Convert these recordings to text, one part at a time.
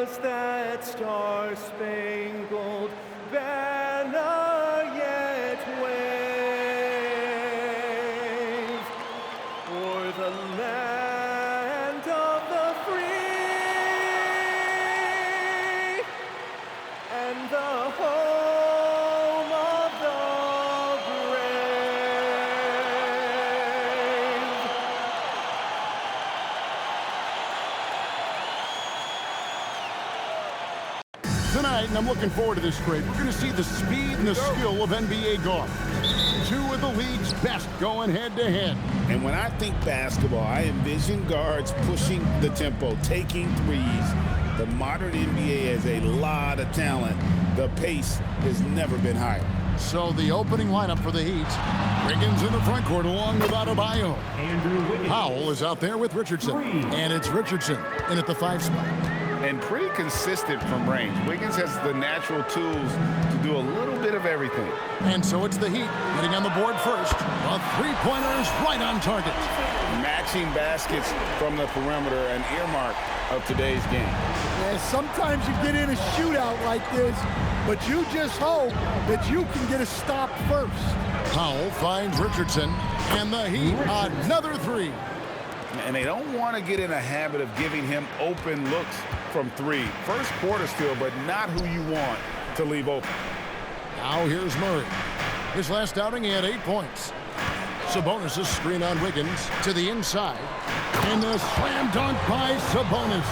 does that star-spangled banner yet wave o'er the land of the free and the home of the brave? Tonight, and I'm looking forward to this trade, we're going to see the speed and the skill of NBA guards. Two of the league's best going head-to-head. And when I think basketball, I envision guards pushing the tempo, taking threes. The modern NBA has a lot of talent. The pace has never been higher. So the opening lineup for the Heat. Wiggins in the front court along with Adebayo. Powell is out there with Richardson. And it's Richardson in at the 5 spot. And pretty consistent from range. Wiggins has the natural tools to do a little bit of everything. And so it's the Heat getting on the board first. A three-pointer's right on target. Matching baskets from the perimeter, an earmark of today's game. Yeah, sometimes you get in a shootout like this, but you just hope that you can get a stop first. Powell finds Richardson, and the Heat another three. And they don't want to get in a habit of giving him open looks from three. First quarter still, but not who you want to leave open. Now here's Murray. His last outing, he had 8 points. Sabonis' screen on Wiggins to the inside. And the slam dunk by Sabonis.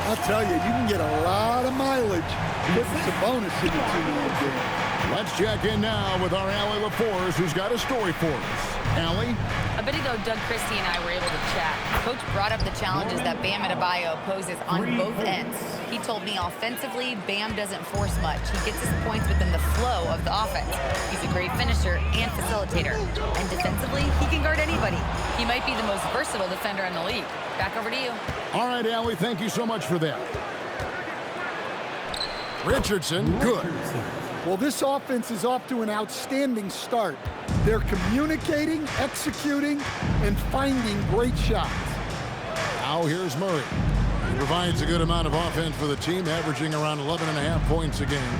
I'll tell you, you can get a lot of mileage putting Sabonis in the two-man game. Let's check in now with our Allie LaForce, who's got a story for us. Allie? A bit ago, Doug Christie and I were able to chat. Coach brought up the challenges that Bam Adebayo poses on both ends. He told me offensively, Bam doesn't force much. He gets his points within the flow of the offense. He's a great finisher and facilitator. And defensively, he can guard anybody. He might be the most versatile defender in the league. Back over to you. All right, Allie, thank you so much for that. Richardson, good. Well, this offense is off to an outstanding start. They're communicating, executing, and finding great shots. Now here's Murray. He provides a good amount of offense for the team, averaging around 11.5 points a game.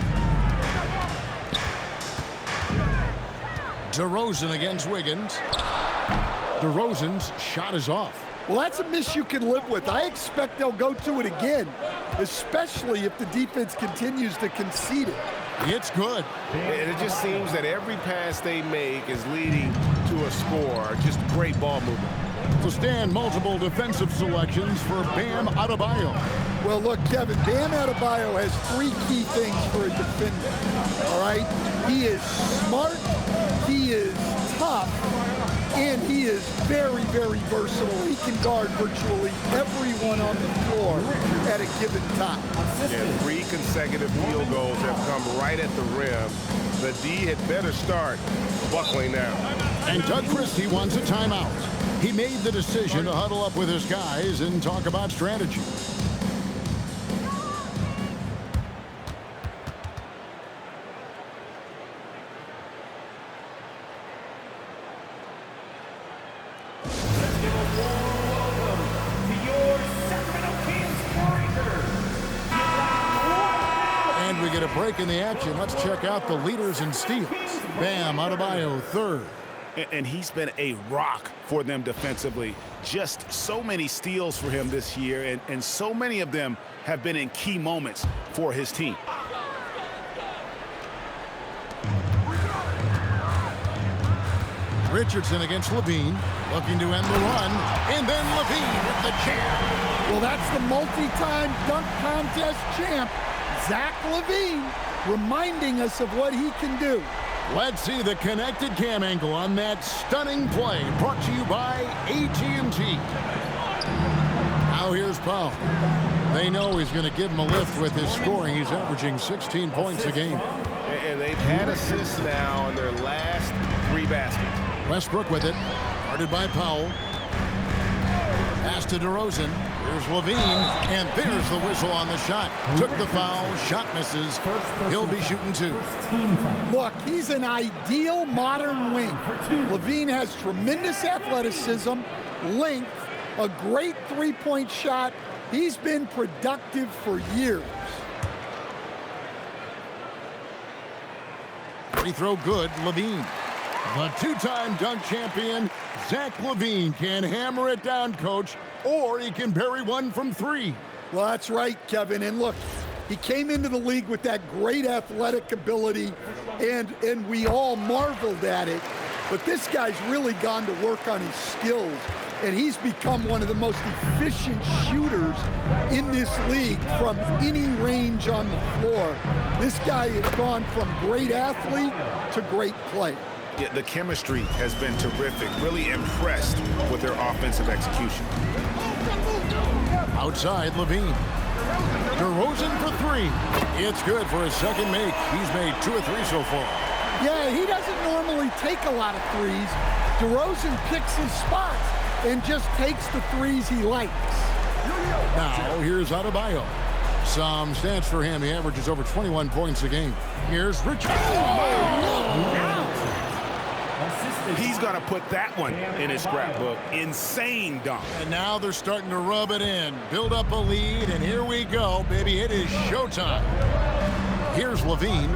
DeRozan against Wiggins. DeRozan's shot is off. Well, that's a miss you can live with. I expect they'll go to it again, especially if the defense continues to concede it. It's good. And it just seems that every pass they make is leading to a score. Just great ball movement. To stand multiple defensive selections for Bam Adebayo. Well, look, Kevin, Bam Adebayo has 3 key things for a defender, all right? He is smart, he is tough, and he is very, very versatile. He can guard virtually everyone on the floor at a given time. Yeah, 3 consecutive field goals have come right at the rim. The D had better start buckling now. And Doug Christie wants a timeout. He made the decision to huddle up with his guys and talk about strategy. Let's give a warm welcome to your Sacramento Kings Warriors. And we get a break in the action. Let's check out the leaders in steals. Bam Adebayo, 3rd. And he's been a rock for them defensively. Just so many steals for him this year, and so many of them have been in key moments for his team. Richardson against Levine, looking to end the run, and then Levine with the jam. Well, that's the multi-time dunk contest champ, Zach LaVine, reminding us of what he can do. Let's see the connected cam angle on that stunning play, brought to you by AT&T. Now here's Powell. They know he's going to give him a lift with his scoring. He's averaging 16 points a game. And they've had assists now in their last 3 baskets. Westbrook with it, guarded by Powell. Pass to DeRozan. Here's Levine, and there's the whistle on the shot. Took the foul, shot misses. He'll be shooting 2. Look, he's an ideal modern wing. Levine has tremendous athleticism, length, a great three-point shot, He's been productive for years. Free throw good, Levine. The two-time dunk champion, Zach LaVine, can hammer it down, Coach, or he can bury one from three. Well, that's right, Kevin. And look, he came into the league with that great athletic ability, and we all marveled at it. But this guy's really gone to work on his skills, and he's become one of the most efficient shooters in this league from any range on the floor. This guy has gone from great athlete to great player. Yeah, the chemistry has been terrific. Really impressed with their offensive execution. Outside, Levine. DeRozan for three. It's good for his second make. He's made 2 of 3 so far. Yeah, he doesn't normally take a lot of threes. DeRozan picks his spots and just takes the threes he likes. Now, here's Adebayo. Some stats for him. He averages over 21 points a game. Here's Richard. He's going to put that one in his scrapbook. Insane dunk. And now they're starting to rub it in. Build up a lead, and here we go, baby. It is showtime. Here's Levine.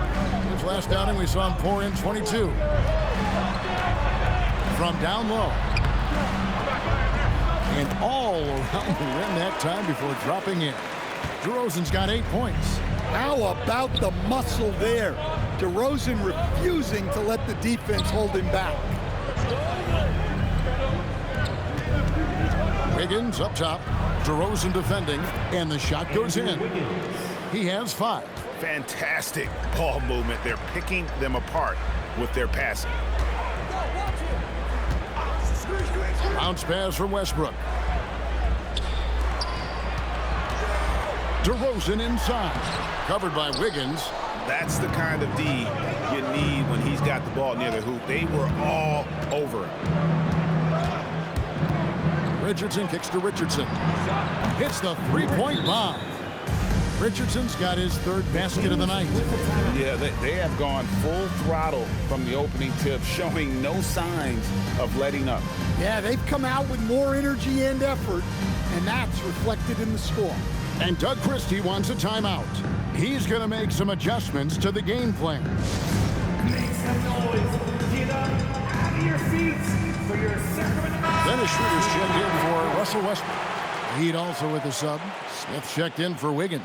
His last outing, we saw him pour in 22. From down low. And all around the rim that time before dropping in. DeRozan's got 8 points. How about the muscle there? DeRozan refusing to let the defense hold him back. Wiggins up top. DeRozan defending, and the shot goes in. He has 5. Fantastic ball movement. They're picking them apart with their passing. Bounce pass from Westbrook. DeRozan inside. Covered by Wiggins. That's the kind of D you need when he's got the ball near the hoop. They were all over it. Richardson kicks to Richardson. Hits the three-point bomb. Richardson's got his 3rd basket of the night. Yeah, they have gone full throttle from the opening tip, showing no signs of letting up. Yeah, they've come out with more energy and effort, and that's reflected in the score. And Doug Christie wants a timeout. He's going to make some adjustments to the game plan. Make some noise. Get up out of your seats for your Sacramento. Then a shooter's checked in for Russell Westbrook. Heat also with the sub. Smith checked in for Wiggins.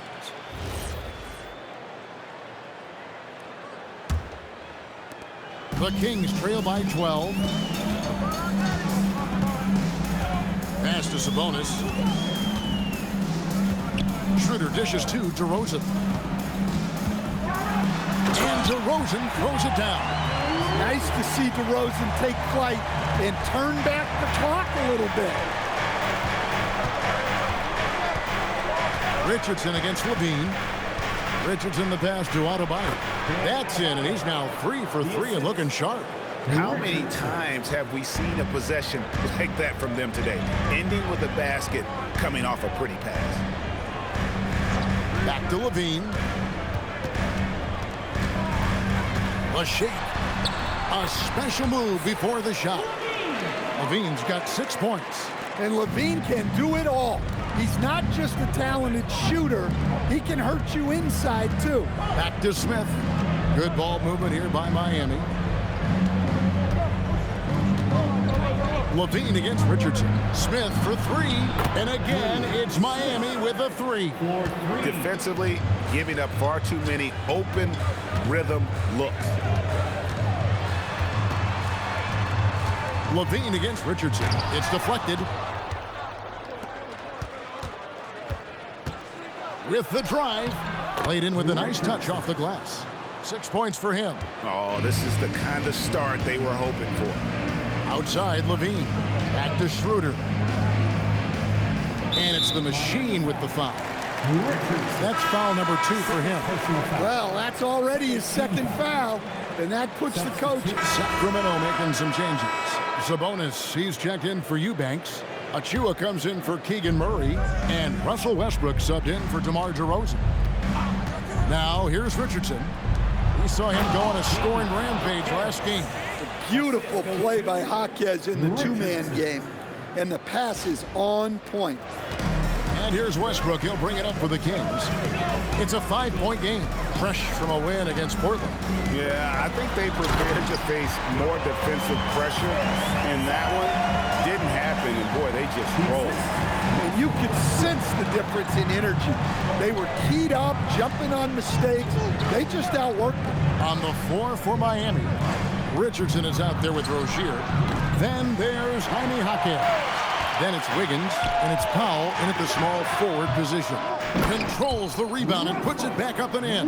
The Kings trail by 12. Pass to Sabonis. Schroeder dishes to DeRozan. And DeRozan throws it down. Nice to see DeRozan take flight and turn back the clock a little bit. Richardson against Levine. Richardson the pass to Adebayo. That's in, and he's now 3 for 3 and looking sharp. How many times have we seen a possession like that from them today? Ending with a basket, coming off a pretty pass. Back to Levine. A shake. A special move before the shot. Levine's got 6 points. And Levine can do it all. He's not just a talented shooter. He can hurt you inside, too. Back to Smith. Good ball movement here by Miami. Levine against Richardson. Smith for 3. And again, it's Miami with a 3. Defensively, giving up far too many open rhythm looks. Levine against Richardson. It's deflected. With the drive. Played in with a nice touch off the glass. 6 points for him. Oh, this is the kind of start they were hoping for. Outside, Levine. Back to Schroeder. And it's the machine with the foul. That's foul number 2 for him. Well, that's already his 2nd foul, and that puts the coach. Sacramento making some changes. Sabonis, he's checked in for Eubanks. Achua comes in for Keegan Murray. And Russell Westbrook subbed in for DeMar DeRozan. Now, here's Richardson. We saw him go on a scoring rampage last game. Beautiful play by Jaquez in the 2-man game. And the pass is on point. And here's Westbrook. He'll bring it up for the Kings. It's a 5-point game, fresh from a win against Portland. Yeah, I think they prepared to face more defensive pressure, and that one didn't happen, and boy, they just rolled. And you could sense the difference in energy. They were keyed up, jumping on mistakes. They just outworked them. On the floor for Miami, Richardson is out there with Rozier. Then there's Jaime Jaquez. Then it's Wiggins, and it's Powell in at the small forward position. Controls the rebound and puts it back up and in.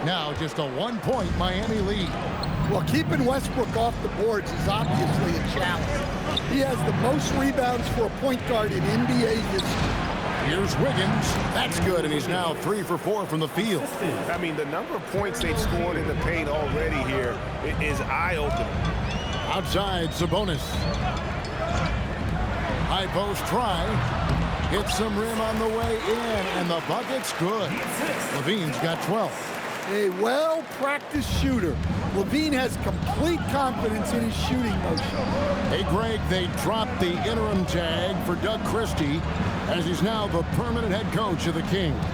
Now just a 1-point Miami lead. Well, keeping Westbrook off the boards is obviously a challenge. He has the most rebounds for a point guard in NBA history. Here's Wiggins. That's good, and he's now 3 for 4 from the field. I mean, the number of points they've scored in the paint already here is eye-opening. Outside, Sabonis. High post try. Hits some rim on the way in, and the bucket's good. Levine's got 12. A well-practiced shooter. Levine has complete confidence in his shooting motion. Hey, Greg, they dropped the interim tag for Doug Christie, as he's now the permanent head coach of the Kings.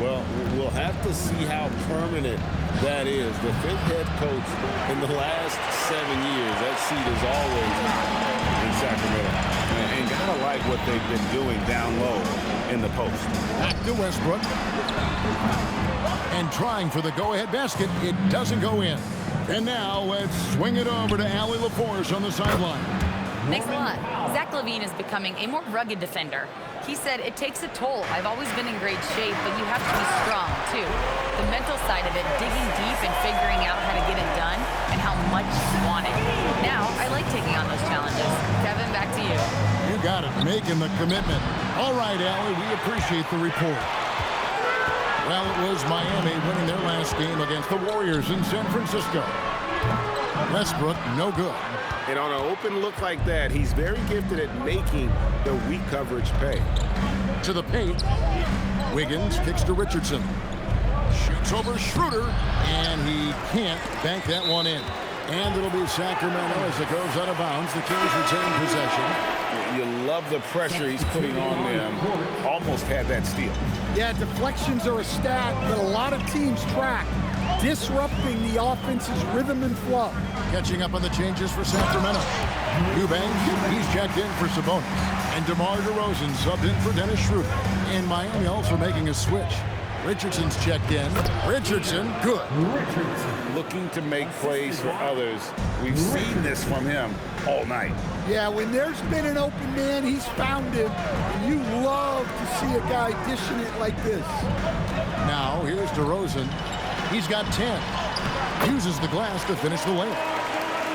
Well, we'll have to see how permanent that is. The 5th head coach in the last 7 years. That seat is always in Sacramento. And gotta like what they've been doing down low in the post. Back to Westbrook. And trying for the go-ahead basket. It doesn't go in. And now let's swing it over to Allie LaForce on the sideline. Thanks a lot. Zach LaVine is becoming a more rugged defender. He said, it takes a toll. I've always been in great shape, but you have to be strong, too. The mental side of it, digging deep and figuring out how to get it done and how much you want it. Now, I like taking on those challenges. Kevin, back to you. You got it, making the commitment. All right, Allie, we appreciate the report. Well, it was Miami winning their last game against the Warriors in San Francisco. Westbrook, no good. And on an open look like that, he's very gifted at making the weak coverage pay. To the paint. Wiggins kicks to Richardson. Shoots over Schroeder, and he can't bank that one in. And it'll be Sacramento as it goes out of bounds. The Kings retain possession. You love the pressure he's putting on them. Almost had that steal. Yeah, deflections are a stat that a lot of teams track, disrupting the offense's rhythm and flow. Catching up on the changes for Sacramento. Eubanks, he's checked in for Sabonis. And DeMar DeRozan subbed in for Dennis Schroeder. And Miami also making a switch. Richardson's checked in. Richardson, good. Looking to make plays for others. We've seen this from him all night. Yeah, when there's been an open man, he's found him. And you love to see a guy dishing it like this. Now, here's DeRozan. He's got 10. Uses the glass to finish the layup.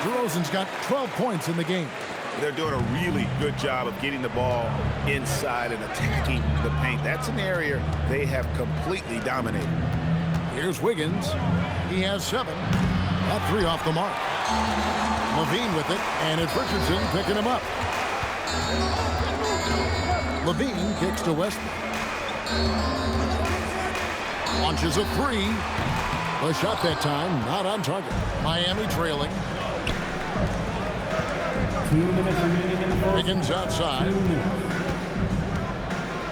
DeRozan's got 12 points in the game. They're doing a really good job of getting the ball inside and attacking the paint. That's an area they have completely dominated. Here's Wiggins. He has 7. That 3 off the mark. Levine with it, and it's Richardson picking him up. Levine kicks to Westbrook. Launches a 3. The shot that time, not on target. Miami trailing. 2 minutes remaining in the first. Wiggins outside.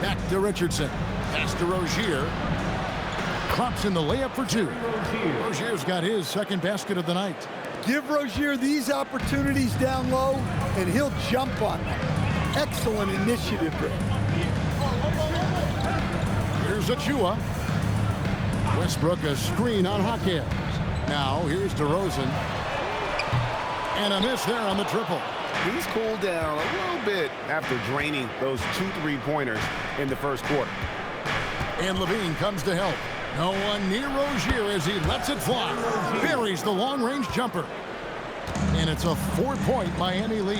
Back to Richardson. Pass to Rozier. Klops in the layup for 2. Rozier's got his second basket of the night. Give Rozier these opportunities down low, and he'll jump on them. Excellent initiative there. Here's Achua. Westbrook a screen on Jaquez. Now here's DeRozan. And a miss there on the triple. He's cooled down a little bit after draining those 2 3-pointers in the first quarter. And Levine comes to help. No one near Rozier as he lets it fly. Buries the long-range jumper. And it's a 4-point Miami lead.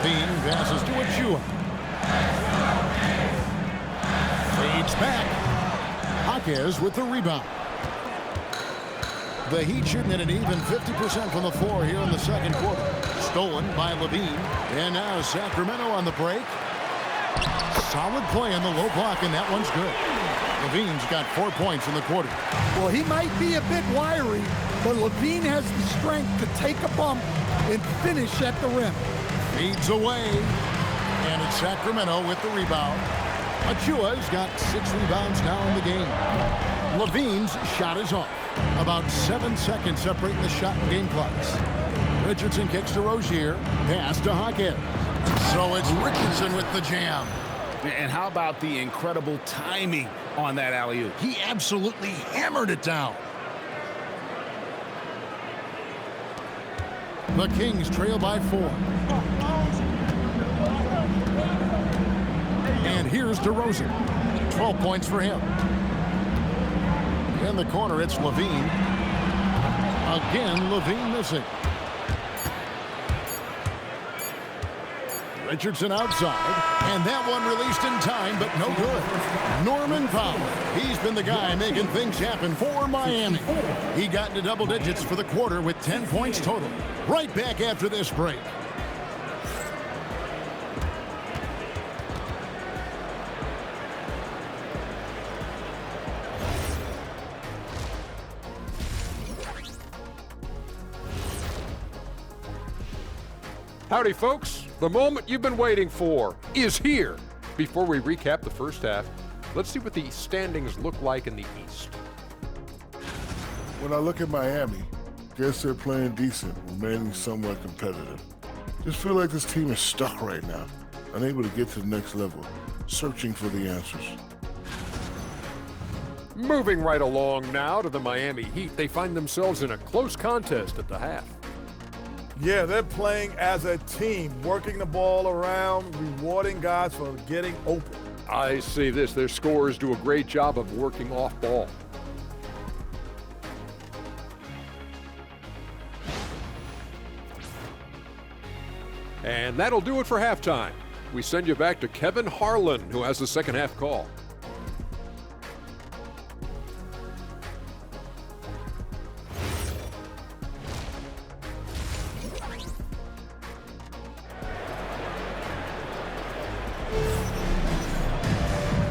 Levine passes to Achua. Fades back. Jaquez with the rebound. The Heat shooting at an even 50% from the floor here in the second quarter. Stolen by Levine. And now Sacramento on the break. Solid play on the low block, and that one's good. Levine's got 4 points in the quarter. Well, he might be a bit wiry, but Levine has the strength to take a bump and finish at the rim. Feeds away. And it's Sacramento with the rebound. Achua's got 6 rebounds now in the game. Levine's shot is off. About 7 seconds separating the shot and game clocks. Richardson kicks to Rozier. Pass to Hawkins. So it's Richardson with the jam. And how about the incredible timing on that alley-oop? He absolutely hammered it down. The Kings trail by 4. And here's DeRozan. 12 points for him. In the corner, it's Levine. Again, Levine missing. Richardson outside, and that one released in time, but no good. Norman Powell, he's been the guy making things happen for Miami. He got into double digits for the quarter with 10 points total. Right back after this break. Howdy, folks. The moment you've been waiting for is here. Before we recap the first half, let's see what the standings look like in the East. When I look at Miami, guess they're playing decent, remaining somewhat competitive. Just feel like this team is stuck right now, unable to get to the next level, searching for the answers. Moving right along now to the Miami Heat, they find themselves in a close contest at the half. Yeah, they're playing as a team, working the ball around, rewarding guys for getting open. I see this. Their scorers do a great job of working off ball. And that'll do it for halftime. We send you back to Kevin Harlan, who has the second half call.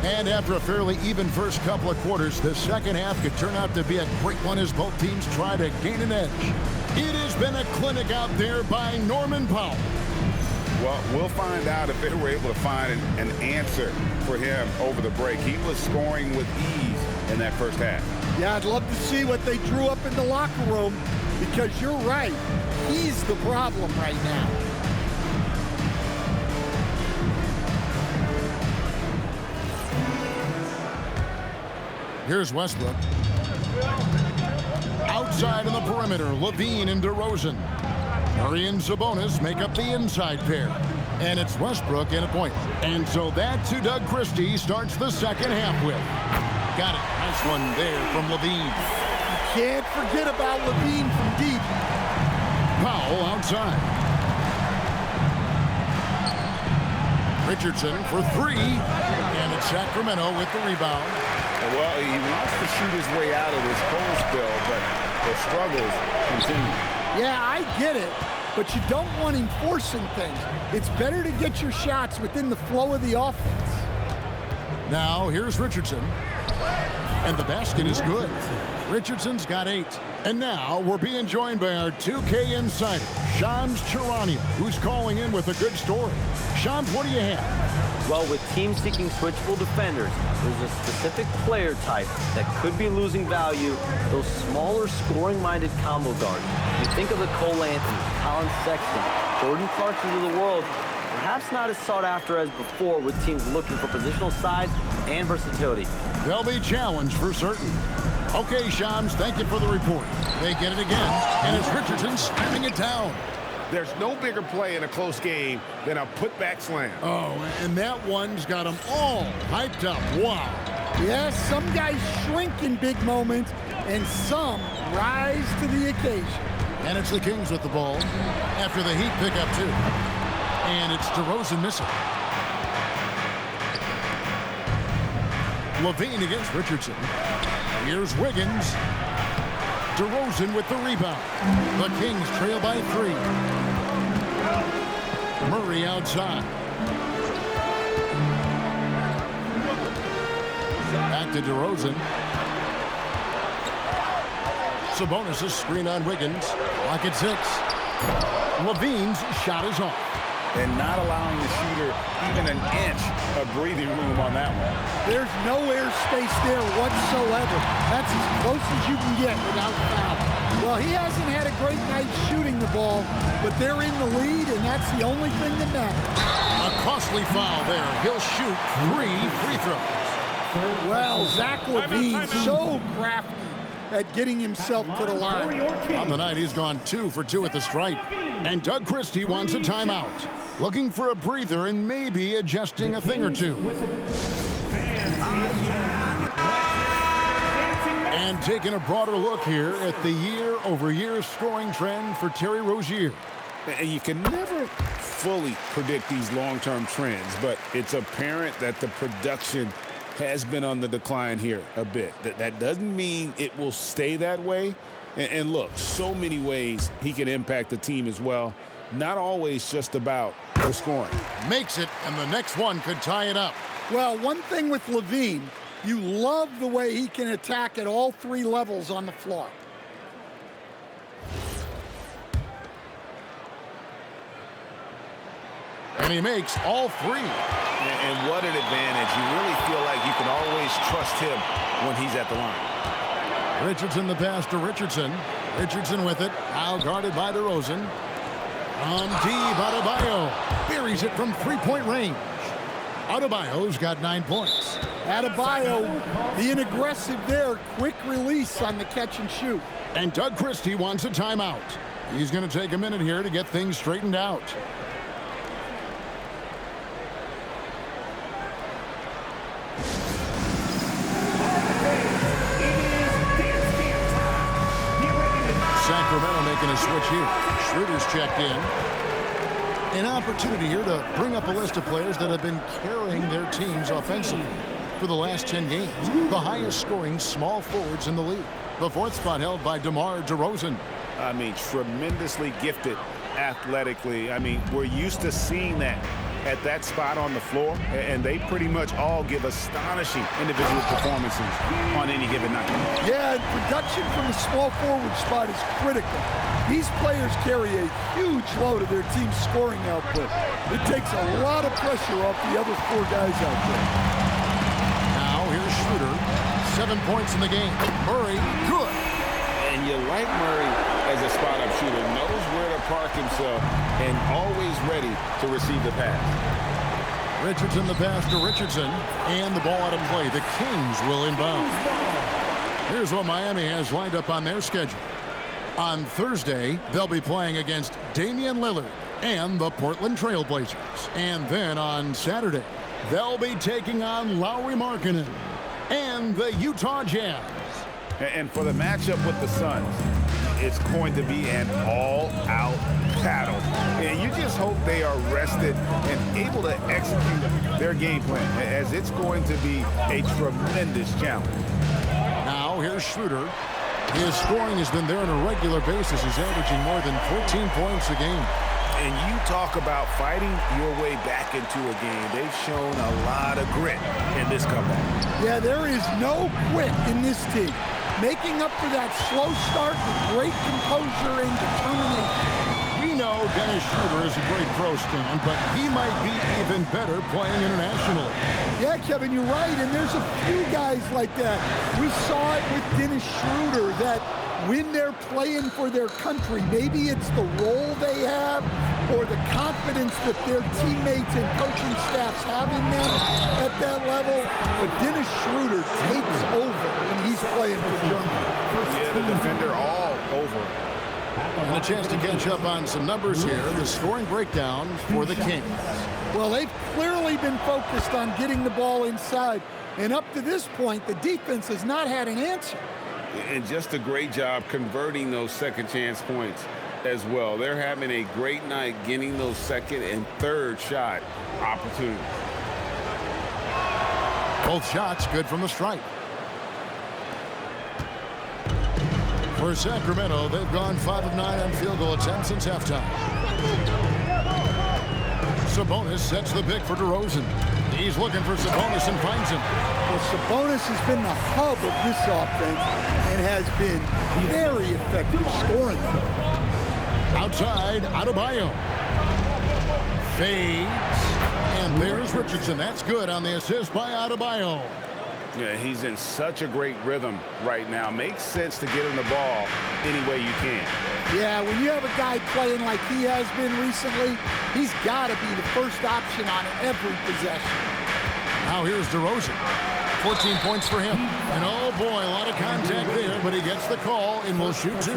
And after a fairly even first couple of quarters, the second half could turn out to be a great one as both teams try to gain an edge. It has been a clinic out there by Norman Powell. Well, we'll find out if they were able to find an answer for him over the break. He was scoring with ease in that first half. Yeah, I'd love to see what they drew up in the locker room, because you're right. He's the problem right now. Here's Westbrook. Outside on the perimeter, Levine and DeRozan. Murray and Sabonis make up the inside pair. And it's Westbrook in a point. And so that's who Doug Christie starts the second half with. Got it. Nice one there from Levine. Can't forget about Levine from deep. Powell outside. Richardson for 3. And it's Sacramento with the rebound. Well, he wants to shoot his way out of this cold spell, but the struggles continue. Yeah, I get it, but you don't want him forcing things. It's better to get your shots within the flow of the offense. Now, here's Richardson. And the basket is good. Richardson's got 8. And now, we're being joined by our 2K insider, Shams Charania, who's calling in with a good story. Shams, what do you have? Well, with teams seeking switchable defenders, there's a specific player type that could be losing value, those smaller scoring-minded combo guards. You think of the Cole Anthony, Colin Sexton, Jordan Clarkson of the world, perhaps not as sought after as before with teams looking for positional size and versatility. They'll be challenged for certain. Okay, Shams, thank you for the report. They get it again, and it's Richardson slamming it down. There's no bigger play in a close game than a putback slam. Oh, and that one's got them all hyped up. Wow. Yes, some guys shrink in big moments, and some rise to the occasion. And it's the Kings with the ball after the Heat pick up 2. And it's DeRozan missing. Levine against Richardson. Here's Wiggins. DeRozan with the rebound. The Kings trail by 3. Murray outside. Back to DeRozan. Sabonis' screen on Wiggins. Lock at 6. Levine's shot is off. and not allowing the shooter even an inch of breathing room on that one. There's no air space there whatsoever. That's as close as you can get without foul. Well, he hasn't had a great night shooting the ball, but they're in the lead, and that's the only thing that matters. A costly foul there. He'll shoot 3 free throws. Well, Zach LaVine so crafty at getting himself to the line. On the night, he's gone 2 for 2 at the stripe. And Doug Christie wants a timeout. Looking for a breather and maybe adjusting a thing or two. And taking a broader look here at the year-over-year scoring trend for Terry Rozier. And you can never fully predict these long-term trends, but it's apparent that the production has been on the decline here a bit. That doesn't mean it will stay that way. And look, so many ways he can impact the team as well. Not always just about the scoring. Makes it, and the next one could tie it up. Well, one thing with LaVine, you love the way he can attack at all 3 levels on the floor. And he makes all 3. And what an advantage. You really feel like you can always trust him when he's at the line. Richardson the pass to Richardson. Richardson with it. Now guarded by DeRozan. On deep, Adebayo buries it from 3-point range. Adebayo's got 9 points. Adebayo being aggressive there. Quick release on the catch and shoot. And Doug Christie wants a timeout. He's going to take a minute here to get things straightened out. Sacramento making a switch here. Schroeder's checked in. An opportunity here to bring up a list of players that have been carrying their teams offensively for the last 10 games. The highest scoring small forwards in the league. The 4th spot held by DeMar DeRozan. I mean, tremendously gifted athletically. I mean, we're used to seeing that at that spot on the floor, and they pretty much all give astonishing individual performances on any given night. Yeah, and production from the small forward spot is critical. These players carry a huge load of their team's scoring output. It takes a lot of pressure off the other 4 guys out there. Now here's Schroeder. 7 points in the game. Murray, good. And you like Murray as a spot-up shooter, knows where to park himself, and always ready to receive the pass. Richardson the pass to Richardson, and the ball out of play. The Kings will inbound. Here's what Miami has lined up on their schedule. On Thursday, they'll be playing against Damian Lillard and the Portland Trail Blazers. And then on Saturday, they'll be taking on Lauri Markkanen and the Utah Jazz. And for the matchup with the Suns, it's going to be an all-out battle. And you just hope they are rested and able to execute their game plan, as it's going to be a tremendous challenge. Now here's Schroeder. His scoring has been there on a regular basis. He's averaging more than 14 points a game. And you talk about fighting your way back into a game. They've shown a lot of grit in this comeback. Yeah, there is no quit in this team. Making up for that slow start with great composure and determination. We know Dennis Schroeder is a great pro, Stan, but he might be even better playing internationally. Yeah, Kevin, you're right, and there's a few guys like that. We saw it with Dennis Schroeder, that when they're playing for their country, maybe it's the role they have or the confidence that their teammates and coaching staffs have in them at that level. But Dennis Schroeder takes over when he's playing for Germany. Yeah, the defender all over. And a chance to catch up on some numbers here. The scoring breakdown for the Kings. Well, they've clearly been focused on getting the ball inside. And up to this point, the defense has not had an answer. And just a great job converting those second chance points as well. They're having a great night getting those second and third shot opportunities. Both shots good from the stripe. For Sacramento, they've gone 5 of 9 on field goal attempts since halftime. Sabonis sets the pick for DeRozan. He's looking for Sabonis and finds him. Well, Sabonis has been the hub of this offense and has been very effective scoring. Outside, Adebayo. Fades. And there's Richardson. That's good on the assist by Adebayo. Yeah, he's in such a great rhythm right now. Makes sense to get him the ball any way you can. Yeah, when you have a guy playing like he has been recently, he's got to be the first option on every possession. Now here's DeRozan. 14 points for him. And oh boy, a lot of contact there, but he gets the call and will shoot 2.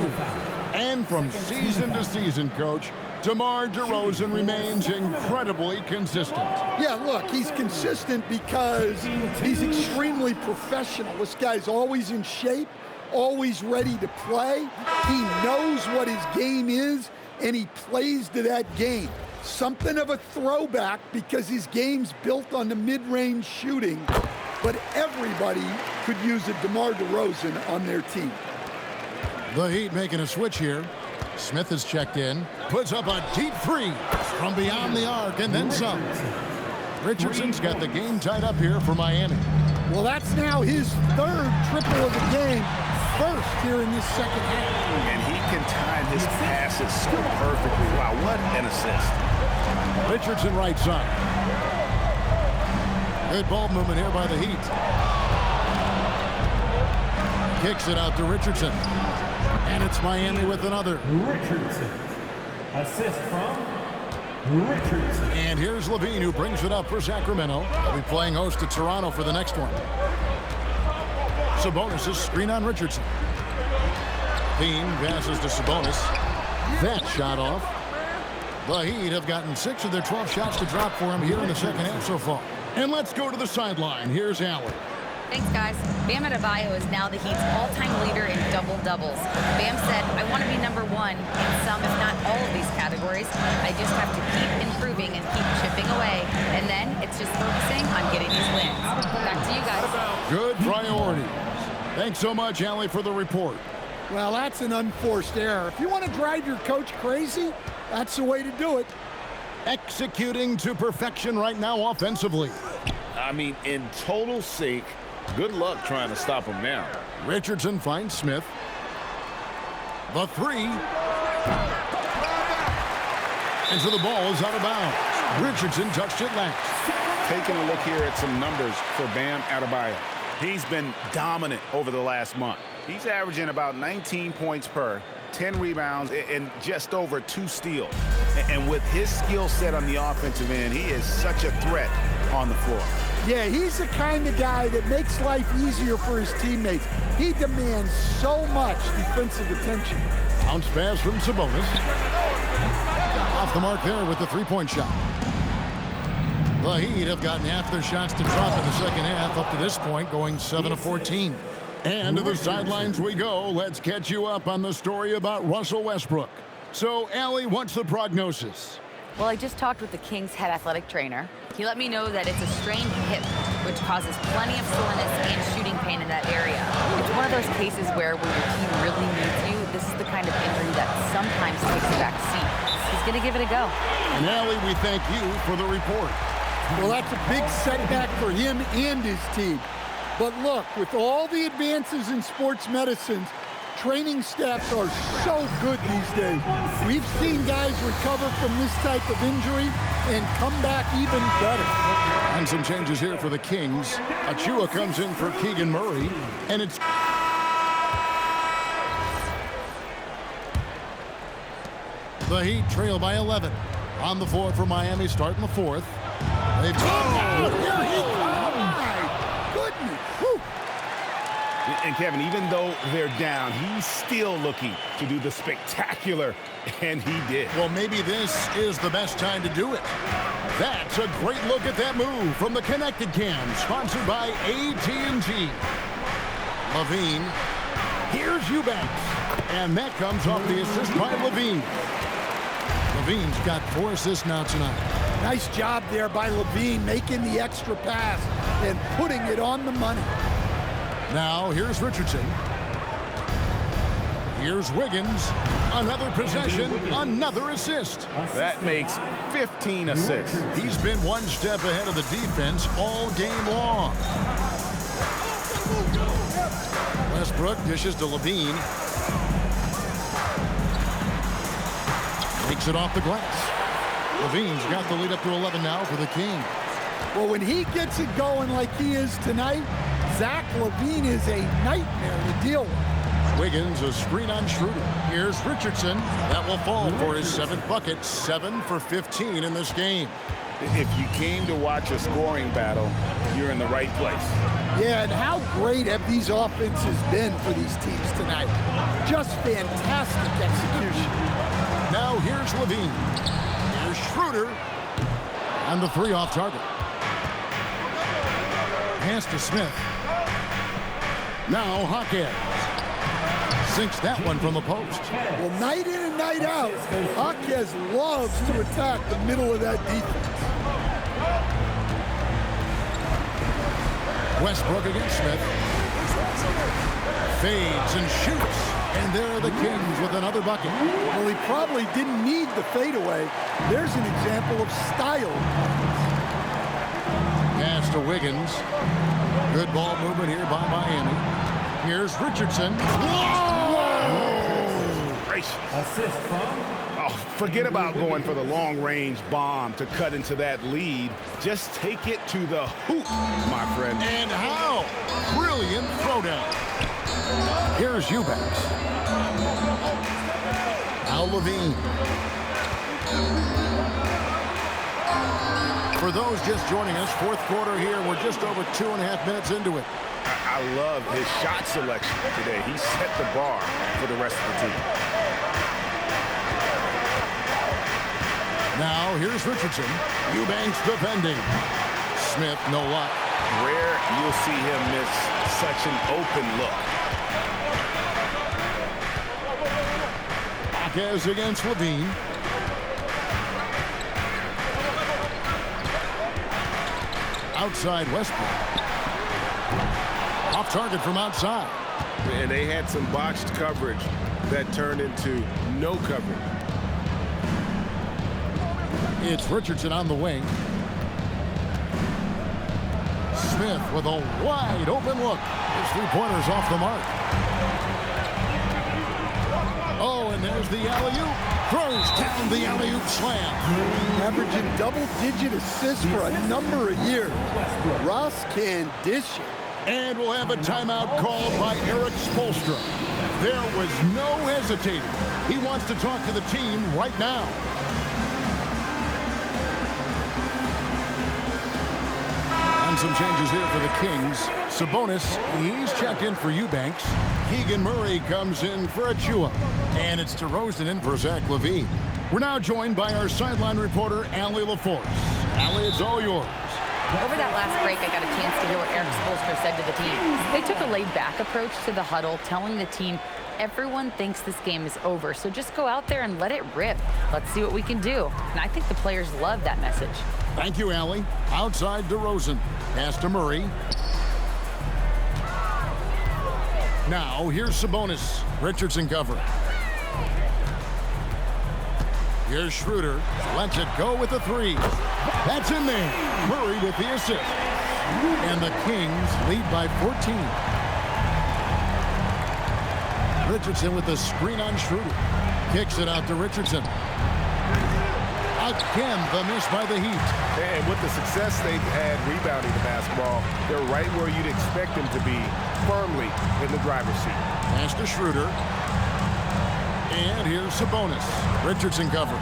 And from season to season, Coach, DeMar DeRozan remains incredibly consistent. Yeah, look, he's consistent because he's extremely professional. This guy's always in shape, always ready to play. He knows what his game is, and he plays to that game. Something of a throwback because his game's built on the mid-range shooting, but everybody could use a DeMar DeRozan on their team. The Heat making a switch here. Smith is checked in, puts up a deep 3 from beyond the arc, and then some. Richardson's got the game tied up here for Miami. Well, that's now his 3rd triple of the game, first here in this second half. And he can time his passes so perfectly. Wow, what an assist. Richardson right side. Good ball movement here by the Heat. Kicks it out to Richardson. And it's Miami with another. Richardson. Assist from Richardson. And here's Levine, who brings it up for Sacramento. They'll be playing host to Toronto for the next one. Sabonis' screen on Richardson. Levine passes to Sabonis. That shot off. The Heat have gotten 6 of their 12 shots to drop for him here in the second half so far. And let's go to the sideline. Here's Allen. Thanks, guys. Bam Adebayo is now the Heat's all-time leader in double-doubles. Bam said, I want to be number 1 in some, if not all of these categories. I just have to keep improving and keep chipping away. And then it's just focusing on getting these wins. Back to you guys. Good priorities. Thanks so much, Allie, for the report. Well, that's an unforced error. If you want to drive your coach crazy, that's the way to do it. Executing to perfection right now offensively. I mean, in total sync. Good luck trying to stop him now. Richardson finds Smith. The 3. And so the ball is out of bounds. Richardson touched it last. Taking a look here at some numbers for Bam Adebayo. He's been dominant over the last month. He's averaging about 19 points per, 10 rebounds, and just over 2 steals. And with his skill set on the offensive end, he is such a threat on the floor. Yeah, he's the kind of guy that makes life easier for his teammates. He demands so much defensive attention. Bounce pass from Sabonis. Off the mark there with the 3-point shot. The Heat have gotten half their shots to drop in the second half up to this point, going 7 of 14. And to the sidelines we go. Let's catch you up on the story about Russell Westbrook. So, Allie, what's the prognosis? Well, I just talked with the Kings head athletic trainer. He let me know that it's a strained hip, which causes plenty of soreness and shooting pain in that area. It's one of those cases where when your team really needs you, this is the kind of injury that sometimes takes a back seat. He's going to give it a go. And Allie, we thank you for the report. Well, that's a big setback for him and his team. But look, with all the advances in sports medicine, training staffs are so good these days. We've seen guys recover from this type of injury and come back even better. And some changes here for the Kings. Achua comes in for Keegan Murray, and it's... The Heat trail by 11. On the floor for Miami, starting the 4th. They've... And Kevin, even though they're down, he's still looking to do the spectacular, and he did. Well, maybe this is the best time to do it. That's a great look at that move from the Connected Cam, sponsored by AT&T. Levine, here's Eubanks, and that comes off the assist by Levine. Levine's got 4 assists now tonight. Nice job there by Levine, making the extra pass and putting it on the money. Now, here's Richardson. Here's Wiggins. Another possession, another assist. That makes 15 assists. He's been one step ahead of the defense all game long. Westbrook dishes to Levine. Takes it off the glass. Levine's got the lead up to 11 now for the Kings. Well, when he gets it going like he is tonight, Zach LaVine is a nightmare to deal with. Wiggins, a screen on Schroeder. Here's Richardson. That will fall for his 7th bucket. 7 for 15 in this game. If you came to watch a scoring battle, you're in the right place. Yeah, and how great have these offenses been for these teams tonight? Just fantastic execution. Now here's Levine. Here's Schroeder. And the 3 off target. Pass to Smith. Now Hawkins sinks that one from the post. Well, night in and night out, Hawkins loves to attack the middle of that defense. Westbrook against Smith. Fades and shoots. And there are the Kings with another bucket. Well, he probably didn't need the fadeaway. There's an example of style. Pass to Wiggins. Good ball movement here by Miami. Here's Richardson. Assist from? Oh, forget about going for the long-range bomb to cut into that lead. Just take it to the hoop, my friend. And how? Brilliant throwdown. Here's Eubanks. Now Levine. For those just joining us, 4th quarter here. We're just over 2.5 minutes into it. I love his shot selection today. He set the bar for the rest of the team. Now here's Richardson. Eubanks defending. Smith, no luck. Rare you'll see him miss such an open look. Hawkins against Levine. Outside Westbrook. Off target from outside. And they had some botched coverage that turned into no coverage. It's Richardson on the wing. Smith with a wide open look. His 3-pointers off the mark. Oh, and there's the alley-oop. Throws down the alley-oop slam. Averaging double-digit assists for a number of years. Ross can dish it. And we'll have a timeout called by Eric Spoelstra. There was no hesitating. He wants to talk to the team right now. And some changes here for the Kings. Sabonis, he's checked in for Eubanks. Keegan Murray comes in for Achua. And it's DeRozan in for Zach LaVine. We're now joined by our sideline reporter, Allie LaForce. Allie, it's all yours. Over that last break, I got a chance to hear what Eric Spoelstra said to the team. They took a laid-back approach to the huddle, telling the team, everyone thinks this game is over, so just go out there and let it rip. Let's see what we can do. And I think the players love that message. Thank you, Allie. Outside DeRozan. Pass to Murray. Now, here's Sabonis. Richardson cover. Here's Schroeder. Lets it go with the 3. That's in there. Murray with the assist. And the Kings lead by 14. Richardson with the screen on Schroeder. Kicks it out to Richardson. Again, the miss by the Heat. And with the success they've had rebounding the basketball, they're right where you'd expect them to be, firmly in the driver's seat. Pass to Schroeder. And here's Sabonis. Richardson covered.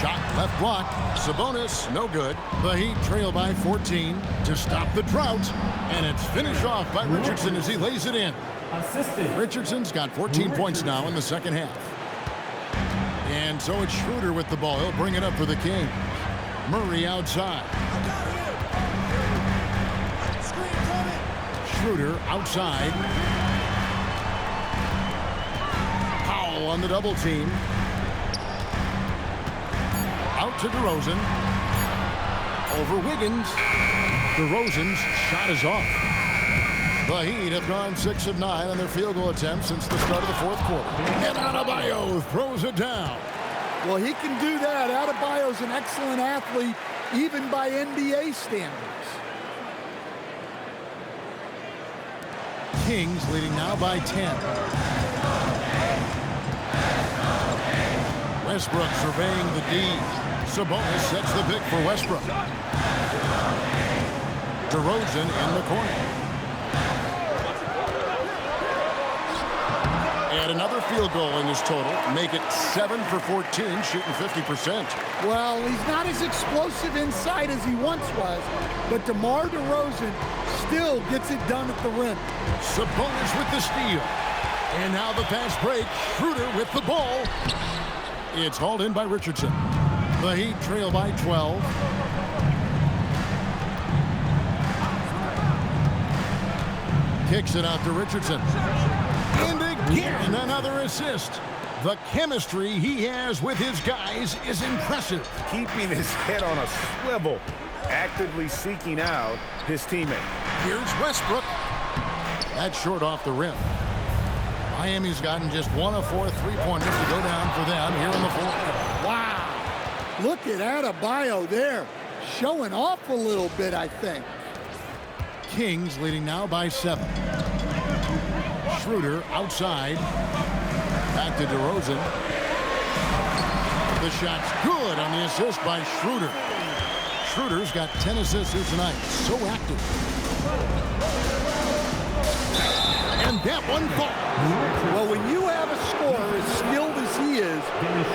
Shot left block. Sabonis, no good. The Heat trail by 14 to stop the drought. And it's finished off by Richardson as he lays it in. Richardson's got 14 points now in the second half. And so it's Schroeder with the ball. He'll bring it up for the Kings. Murray outside. Schroeder outside. Powell on the double team. Out to DeRozan. Over Wiggins. DeRozan's shot is off. The Heat have gone 6 of 9 on their field goal attempts since the start of the 4th quarter. And Adebayo throws it down. Well, he can do that. Adebayo's an excellent athlete, even by NBA standards. Kings leading now by 10. Westbrook surveying the D. Sabonis sets the pick for Westbrook. DeRozan in the corner. Add another field goal in his total. Make it 7 for 14, shooting 50%. Well, he's not as explosive inside as he once was, but DeMar DeRozan still gets it done at the rim. Sabonis with the steal. And now the fast break. Schroeder with the ball. It's hauled in by Richardson. The Heat trail by 12. Kicks it out to Richardson. And again, another assist. The chemistry he has with his guys is impressive. Keeping his head on a swivel, actively seeking out his teammate. Here's Westbrook. That's short off the rim. Miami's gotten just 1 of 4 3-pointers to go down for them here in the fourth. Wow. Look at Adebayo there. Showing off a little bit, I think. Kings leading now by 7. Schroeder outside. Back to DeRozan. The shot's good on the assist by Schroeder. Schroeder's got 10 assists here tonight. So active. And that one falls. Well, when you have a scorer as skilled as he is,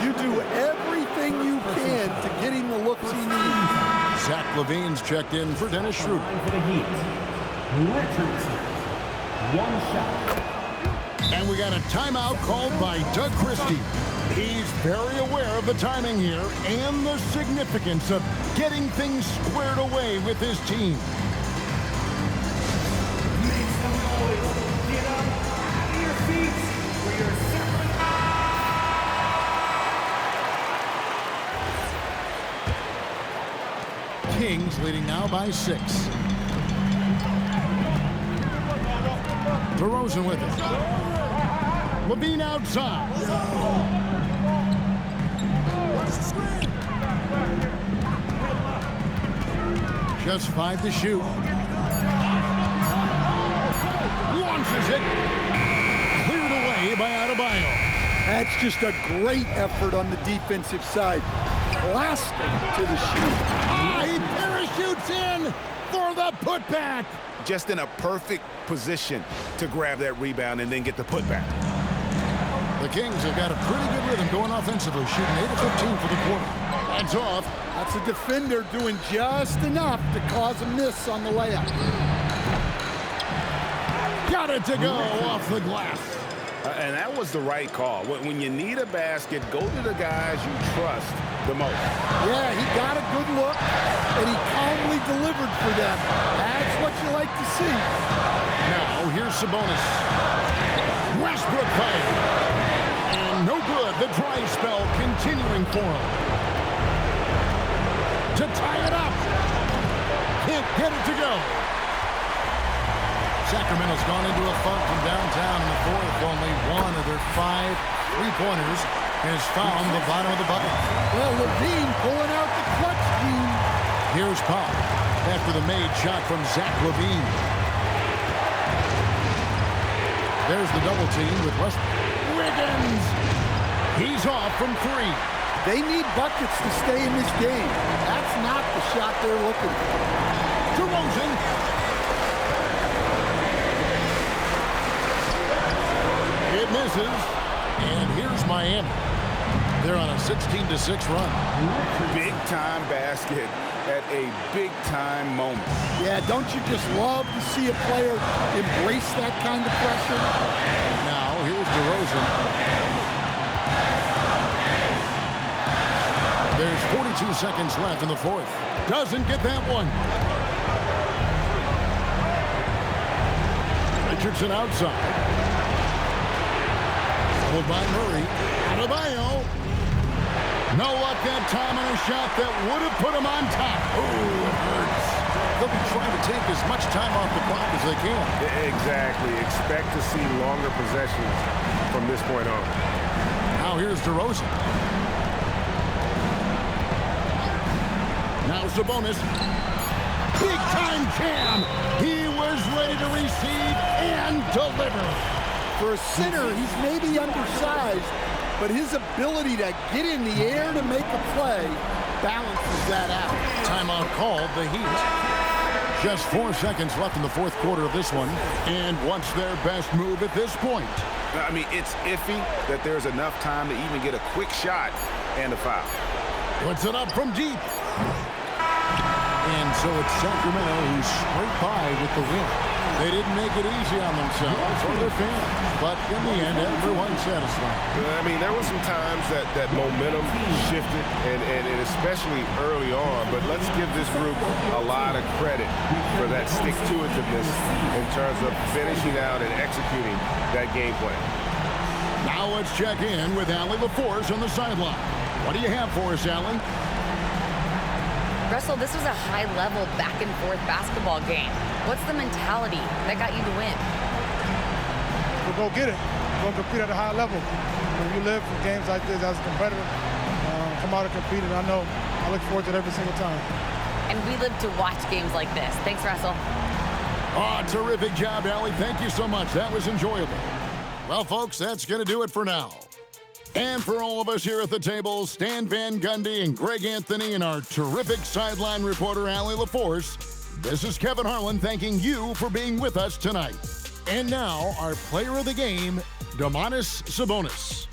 you do everything you can to get him the looks he needs. Zach LaVine's checked in for Dennis Schroeder. For the Heat, Richardson. 1 shot. And we got a timeout called by Doug Christie. He's very aware of the timing here and the significance of getting things squared away with his team. Make some noise. Get up out of your seats for your Sacramento. Kings leading now by 6. DeRozan with it. LaVine outside. Just 5 to shoot. Launches it. Cleared away by Adebayo. That's just a great effort on the defensive side. Blasting to the shoot. He parachutes in for the putback. Just in a perfect position to grab that rebound and then get the putback. The Kings have got a pretty good rhythm going offensively, shooting 8 of 15 for the quarter. That's off. That's a defender doing just enough to cause a miss on the layup. Got it to go off the glass. And that was the right call. When you need a basket, go to the guys you trust the most. Yeah, he got a good look, and he calmly delivered for them. That's what you like to see. Now, here's Sabonis. Westbrook fight. And no good. The dry spell continuing for him. To tie it up. Can't get it to go. Sacramento's gone into a funk from downtown in the fourth. Only 1 of their 5 3-pointers has found the bottom of the bucket. Well, LaVine pulling out the clutch gene. Here's Pop after the made shot from Zach LaVine. There's the double team with Westbrook. Wiggins! He's off from 3. They need buckets to stay in this game. That's not the shot they're looking for. DeRozan. It misses. And here's Miami. They're on a 16-6 run. Big-time basket at a big-time moment. Yeah, don't you just love to see a player embrace that kind of pressure? Now, here's DeRozan. There's 42 seconds left in the fourth. Doesn't get that one. Richardson outside. Pulled by Murray. Adebayo. No luck that time on a shot that would have put him on top. Oh, it hurts. They'll be trying to take as much time off the clock as they can. Exactly. Expect to see longer possessions from this point on. Now here's DeRozan. Now Sabonis. Big time jam. He was ready to receive and deliver. For a center, he's maybe undersized, but his ability to get in the air to make a play balances that out. Timeout called, the Heat. Just 4 seconds left in the fourth quarter of this one. And what's their best move at this point? I mean, it's iffy that there's enough time to even get a quick shot and a foul. Puts it up from deep. And so it's Sacramento who's straight by with the win. They didn't make it easy on themselves or their fans, but in the end, everyone's satisfied. I mean, there were some times that momentum shifted, and especially early on, but let's give this group a lot of credit for that stick-to-itiveness in terms of finishing out and executing that game plan. Now let's check in with Allie LaForce on the sideline. What do you have for us, Allie? Russell, this was a high-level back-and-forth basketball game. What's the mentality that got you to win? We'll go get it. We'll compete at a high level. When you live for games like this as a competitor, come out and compete, and I look forward to it every single time. And we live to watch games like this. Thanks, Russell. Oh, terrific job, Allie. Thank you so much. That was enjoyable. Well, folks, that's going to do it for now. And for all of us here at the table, Stan Van Gundy and Greg Anthony and our terrific sideline reporter, Allie LaForce, this is Kevin Harlan thanking you for being with us tonight. And now, our player of the game, Domantas Sabonis.